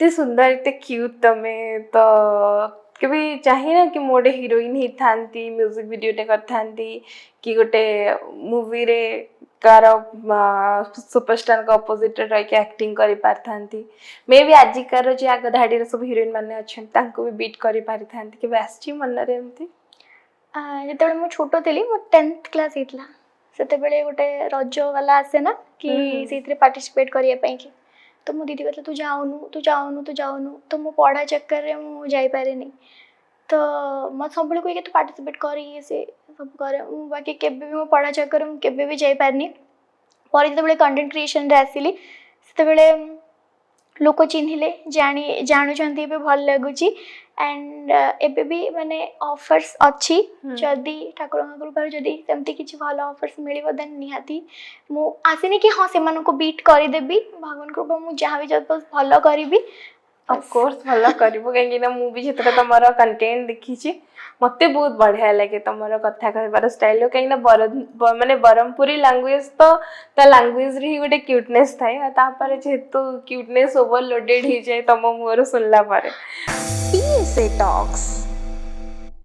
एते सुंदर एते क्यूट तमे तो कभी चाहिए ना कि मोटे हीरोइन ही थांती म्यूजिक वीडियो टे कर थांती कि गोटे मूवी रे कार सुपरस्टार का ऑपोजिट रह के एक्टिंग करि पार थांती मे भी आजिकार जे आग धाड़ी रे सब हीरोइन माने अछन तांको भी बीट करि पारि थांती कि आसची मन रे एमती जेतेबेले मु छोटो थिली मो 10th क्लास हितला सेते बेले गोटे रज वाला आसे ना कि सेथरे पार्टिसिपेट करिया पई कि तो मो दीदी कहले तू जाऊनु तू जाऊनु तू जाऊनु तो मो पढ़ा चक्कर रे मु जाई पारे नहीं तो म सबले कोई के तू पार्टिसिपेट करी से सब करे बाकी केबे भी मो पढ़ा चक्कर मु केबे भी जाई पारनी पर जेतेबेले कंटेंट क्रिएशन रे आसिली सेतेबेले लोक चिन्हिले जानू चंती भी भल लगुची एंड एबे भी माने ऑफर्स अच्छी जदी ठाकुर कृपा जदी सेमती किछि भल ऑफर्स मिलिबो देन निहाती मु आसिनी कि हां से मानको बीट करि देबी भगवान कृपा मु जहां भी जब भल करबी ऑफ कोर्स भल करबो काहे ना मु भी जेतरा तमरो कंटेंट देखिछि मते बहुत बढ़िया लगे तमरो कथा कहबार स्टाइल काहे ना माने बरमपुरी लैंग्वेज तो ता लैंग्वेज रे ही गोटे क्यूटनेस थाए ता पर जेतु क्यूटनेस ओवरलोडेड ही जाए तम मुहर सुनला पारे PSA Talks